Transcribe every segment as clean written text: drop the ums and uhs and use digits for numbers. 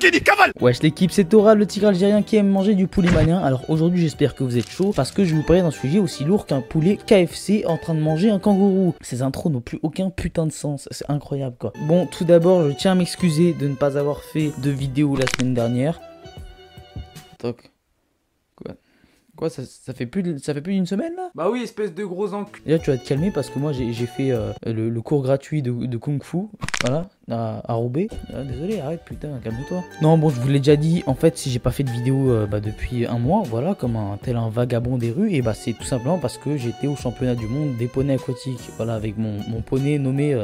zucchini, cavale. Wesh l'équipe, c'est Tora, le tigre algérien qui aime manger du poulet malien. Alors aujourd'hui j'espère que vous êtes chaud parce que je vais vous parler d'un sujet aussi lourd qu'un poulet KFC en train de manger un kangourou. Ces intros n'ont plus aucun putain de sens, c'est incroyable quoi. Bon, tout d'abord je tiens à m'excuser de ne pas avoir fait de vidéo la semaine dernière. Toc. Quoi, ça fait plus d'une semaine là? Bah oui, espèce de gros encul. Déjà tu vas te calmer parce que moi j'ai fait le cours gratuit de Kung Fu, voilà, à Roubaix. Ah, désolé, arrête putain, calme-toi. Non bon, je vous l'ai déjà dit, en fait si j'ai pas fait de vidéo depuis un mois, voilà, comme un vagabond des rues, et bah c'est tout simplement parce que j'étais au championnat du monde des poneys aquatiques, voilà, avec mon poney nommé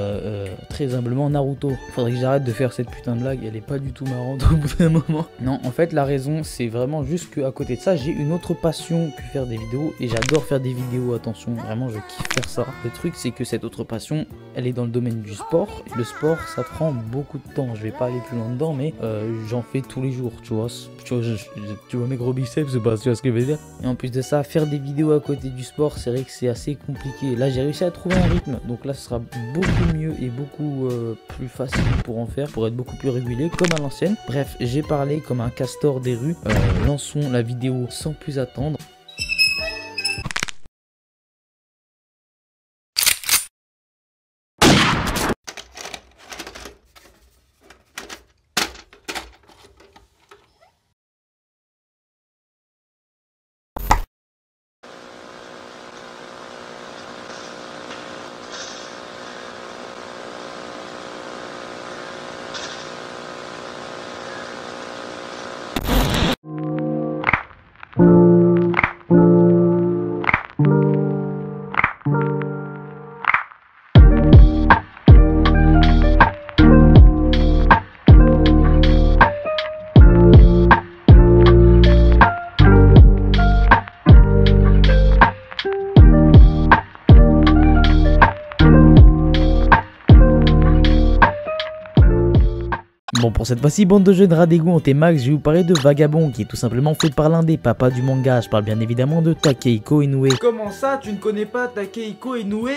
très humblement Naruto. Faudrait que j'arrête de faire cette putain de blague, elle est pas du tout marrante au bout d'un moment. Non, en fait la raison c'est vraiment juste qu'à côté de ça, j'ai une autre passion que faire des vidéos, et j'adore faire des vidéos, attention, vraiment je kiffe faire ça. Le truc c'est que cette autre passion elle est dans le domaine du sport, et le sport ça prend beaucoup de temps, je vais pas aller plus loin dedans, mais j'en fais tous les jours, tu vois, tu vois mes gros biceps ou pas, tu vois ce que je veux dire. Et en plus de ça, faire des vidéos à côté du sport, c'est vrai que c'est assez compliqué. Là j'ai réussi à trouver un rythme, donc là ce sera beaucoup mieux et beaucoup plus facile pour en faire, pour être beaucoup plus régulier comme à l'ancienne. Bref, j'ai parlé comme un castor des rues, lançons la vidéo sans plus attendre. Bon, pour cette fois-ci, bande de jeunes rats d'égout en T-Max, je vais vous parler de Vagabond, qui est tout simplement fait par l'un des papas du manga. Je parle bien évidemment de Takehiko Inoue. Comment ça, tu ne connais pas Takehiko Inoue?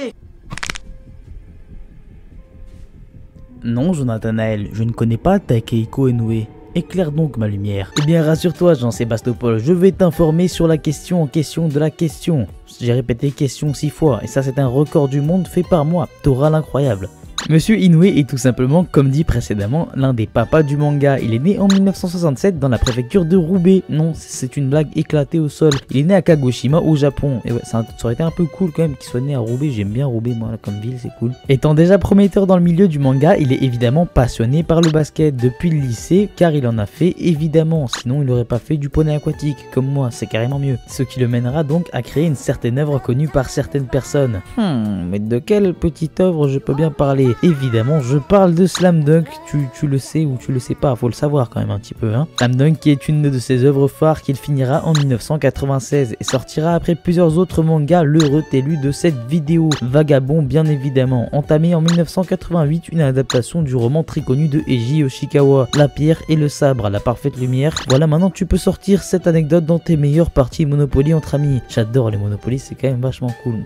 Non, Jonathanaël, je ne connais pas Takehiko Inoue. Éclaire donc ma lumière. Eh bien, rassure-toi, Jean-Sébastopol, je vais t'informer sur la question en question de la question. J'ai répété question 6 fois, et ça c'est un record du monde fait par moi, Tora l'incroyable. Monsieur Inoue est tout simplement, comme dit précédemment, l'un des papas du manga. Il est né en 1967 dans la préfecture de Roubaix. Non, c'est une blague éclatée au sol. Il est né à Kagoshima au Japon. Et ouais, ça aurait été un peu cool quand même qu'il soit né à Roubaix. J'aime bien Roubaix, moi, comme ville, c'est cool. Étant déjà prometteur dans le milieu du manga, il est évidemment passionné par le basket depuis le lycée, car il en a fait évidemment. Sinon, il n'aurait pas fait du poney aquatique, comme moi, c'est carrément mieux. Ce qui le mènera donc à créer une certaine œuvre connue par certaines personnes. Mais de quelle petite œuvre je peux bien parler? Évidemment, je parle de Slam Dunk, tu le sais ou tu le sais pas, faut le savoir quand même un petit peu. Slam Dunk qui est une de ses œuvres phares qu'il finira en 1996 et sortira après plusieurs autres mangas, l'heureux élu de cette vidéo. Vagabond bien évidemment, entamé en 1988, une adaptation du roman très connu de Eiji Yoshikawa, La pierre et le sabre, la parfaite lumière. Voilà, maintenant tu peux sortir cette anecdote dans tes meilleures parties Monopoly entre amis. J'adore les Monopoly, c'est quand même vachement cool,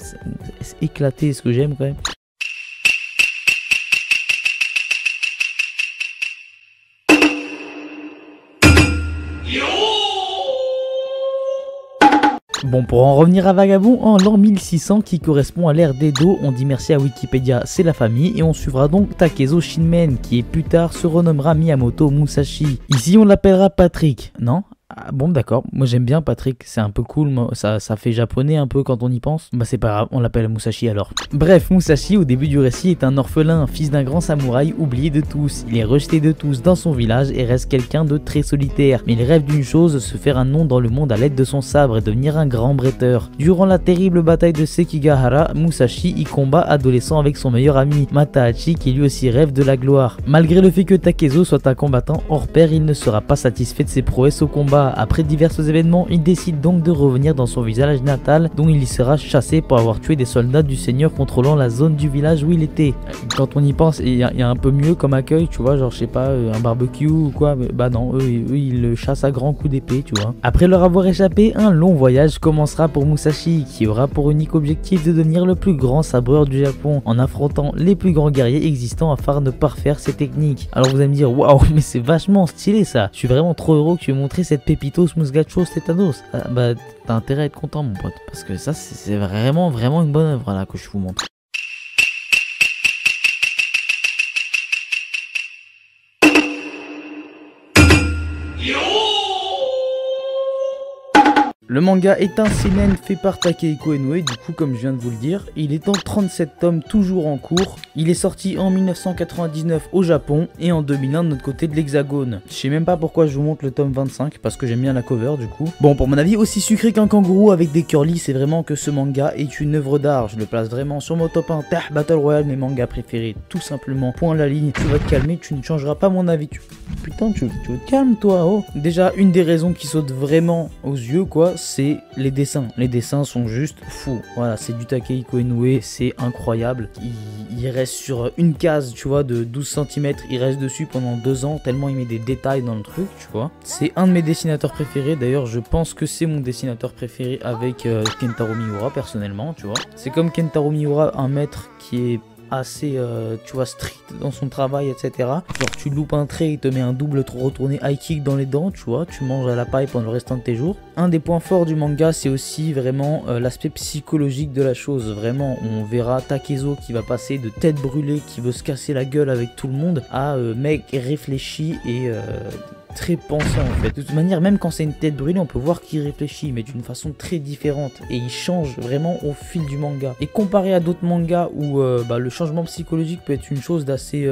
c'est éclaté, ce que j'aime quand même. Bon, pour en revenir à Vagabond, en l'an 1600 qui correspond à l'ère d'Edo, on dit merci à Wikipédia, c'est la famille, et on suivra donc Takezo Shinmen qui plus tard se renommera Miyamoto Musashi. Ici on l'appellera Patrick, non? Ah bon d'accord, moi j'aime bien Patrick, c'est un peu cool, ça fait japonais un peu quand on y pense. Bah c'est pas grave, on l'appelle Musashi alors. Bref, Musashi au début du récit est un orphelin, fils d'un grand samouraï oublié de tous. Il est rejeté de tous dans son village et reste quelqu'un de très solitaire. Mais il rêve d'une chose, se faire un nom dans le monde à l'aide de son sabre et devenir un grand bretteur. Durant la terrible bataille de Sekigahara, Musashi y combat adolescent avec son meilleur ami, Matahachi, qui lui aussi rêve de la gloire. Malgré le fait que Takezo soit un combattant hors pair, il ne sera pas satisfait de ses prouesses au combat. pas. Après divers événements, il décide donc de revenir dans son village natal, dont il y sera chassé pour avoir tué des soldats du seigneur contrôlant la zone du village où il était. Quand on y pense, il y a un peu mieux comme accueil, tu vois, genre je sais pas, un barbecue ou quoi, mais bah non, eux ils le chassent à grands coups d'épée, tu vois. Après leur avoir échappé, un long voyage commencera pour Musashi, qui aura pour unique objectif de devenir le plus grand sabreur du Japon, en affrontant les plus grands guerriers existants afin de parfaire ses techniques. Alors vous allez me dire, waouh, mais c'est vachement stylé ça. Je suis vraiment trop heureux que tu aies montré cette Pepitos Musgachos Tetanos. Ah, bah t'as intérêt à être content mon pote, parce que ça c'est vraiment une bonne œuvre là que je vous montre. Le manga est un seinen fait par Takehiko Inoue, du coup comme je viens de vous le dire, il est en 37 tomes toujours en cours, il est sorti en 1999 au Japon et en 2001 de notre côté de l'hexagone. Je sais même pas pourquoi je vous montre le tome 25, parce que j'aime bien la cover du coup. Bon, pour mon avis, aussi sucré qu'un kangourou avec des curly, c'est vraiment que ce manga est une œuvre d'art, je le place vraiment sur mon top 1 Battle Royale, mes mangas préférés, tout simplement. Point à la ligne, tu vas te calmer, tu ne changeras pas mon avis. Putain, tu te calmes toi, oh. Déjà, une des raisons qui saute vraiment aux yeux, quoi, c'est les dessins. Les dessins sont juste fous. Voilà, c'est du Takehiko Inoue, c'est incroyable. Il reste sur une case, tu vois, de 12 cm, il reste dessus pendant 2 ans, tellement il met des détails dans le truc, tu vois. C'est un de mes dessinateurs préférés, d'ailleurs, je pense que c'est mon dessinateur préféré avec Kentaro Miura, personnellement, tu vois. C'est comme Kentaro Miura, un maître qui est assez, tu vois, strict dans son travail, etc. Genre tu loupes un trait, il te met un double retourné high kick dans les dents, tu vois, tu manges à la paille pendant le restant de tes jours. Un des points forts du manga, c'est aussi vraiment l'aspect psychologique de la chose. Vraiment, on verra Takezo qui va passer de tête brûlée, qui veut se casser la gueule avec tout le monde, à mec réfléchi et très pensant en fait. De toute manière, même quand c'est une tête brûlée, on peut voir qu'il réfléchit, mais d'une façon très différente. Et il change vraiment au fil du manga. Et comparé à d'autres mangas où le changement psychologique peut être une chose d'assez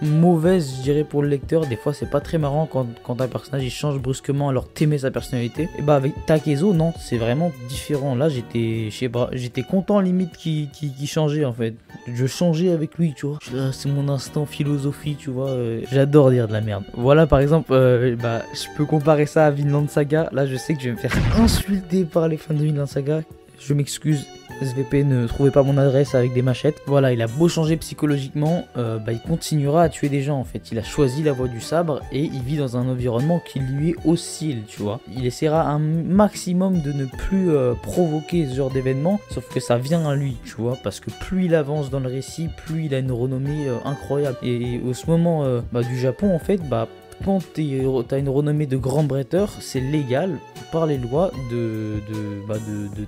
mauvaise, je dirais, pour le lecteur. Des fois, c'est pas très marrant quand un personnage il change brusquement alors t'aimais sa personnalité. Et bah avec Takezo, non, c'est vraiment différent. Là, j'étais content limite qu'il changeait en fait. Je changeais avec lui, tu vois. C'est mon instant philosophie, tu vois. J'adore dire de la merde. Voilà, par exemple, je peux comparer ça à Vinland Saga. Là, je sais que je vais me faire insulter par les fans de Vinland Saga. Je m'excuse, SVP, ne trouvez pas mon adresse avec des machettes. Voilà, il a beau changer psychologiquement, il continuera à tuer des gens en fait. Il a choisi la voie du sabre et il vit dans un environnement qui lui est hostile, tu vois. Il essaiera un maximum de ne plus provoquer ce genre d'événement, sauf que ça vient à lui, tu vois, parce que plus il avance dans le récit, plus il a une renommée incroyable. Et au ce moment du Japon, en fait, quand t'as une renommée de grand bretteur, c'est légal par les lois de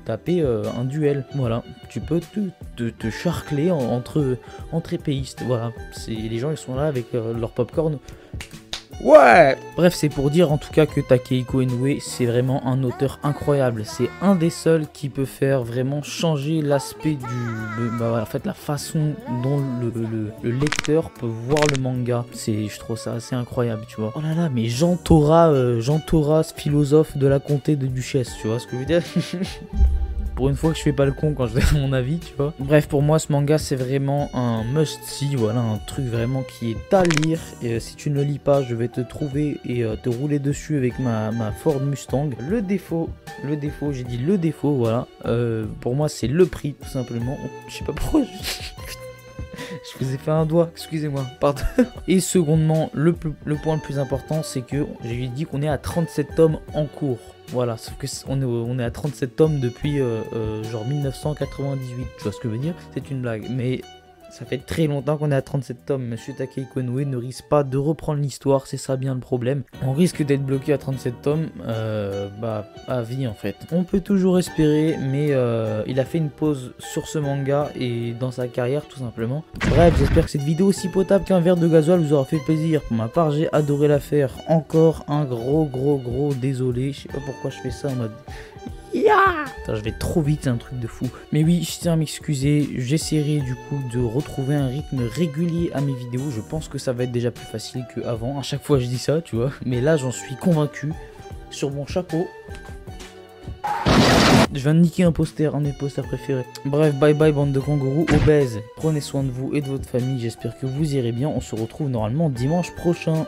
taper un duel. Voilà, tu peux te charcler entre épéistes. Voilà, les gens ils sont là avec leur popcorn. Ouais. Bref, c'est pour dire en tout cas que Takehiko Inoue, c'est vraiment un auteur incroyable. C'est un des seuls qui peut faire vraiment changer l'aspect en fait, la façon dont le lecteur peut voir le manga. Je trouve ça assez incroyable, tu vois. Oh là là, mais Jean Tora, philosophe de la comté de Duchesse, tu vois ce que je veux dire? Pour une fois que je fais pas le con quand je donne mon avis, tu vois. Bref, pour moi, ce manga, c'est vraiment un must-see. Voilà, un truc vraiment qui est à lire. Et si tu ne le lis pas, je vais te trouver et te rouler dessus avec ma Ford Mustang. Le défaut, j'ai dit le défaut, voilà. Pour moi, c'est le prix, tout simplement. Je sais pas pourquoi. Je vous ai fait un doigt, excusez-moi, pardon. Et secondement, le point le plus important, c'est que j'ai dit qu'on est à 37 tomes en cours. Voilà, sauf que on est à 37 tomes depuis genre 1998, tu vois ce que je veux dire? C'est une blague, mais ça fait très longtemps qu'on est à 37 tomes. Monsieur Takehiko Inoue ne risque pas de reprendre l'histoire, c'est ça bien le problème. On risque d'être bloqué à 37 tomes, à vie en fait. On peut toujours espérer, mais il a fait une pause sur ce manga et dans sa carrière tout simplement. Bref, j'espère que cette vidéo aussi potable qu'un verre de gasoil vous aura fait plaisir. Pour ma part, j'ai adoré la faire. Encore un gros désolé. Je sais pas pourquoi je fais ça en mode... Putain, je vais trop vite, c'est un truc de fou. Mais oui, je tiens à m'excuser. J'essaierai du coup de retrouver un rythme régulier à mes vidéos. Je pense que ça va être déjà plus facile qu'avant. À chaque fois, je dis ça, tu vois. Mais là, j'en suis convaincu. Sur mon chapeau. Je viens de niquer un de mes posters préférés. Bref, bye bye bande de kangourous obèses. Prenez soin de vous et de votre famille. J'espère que vous irez bien. On se retrouve normalement dimanche prochain.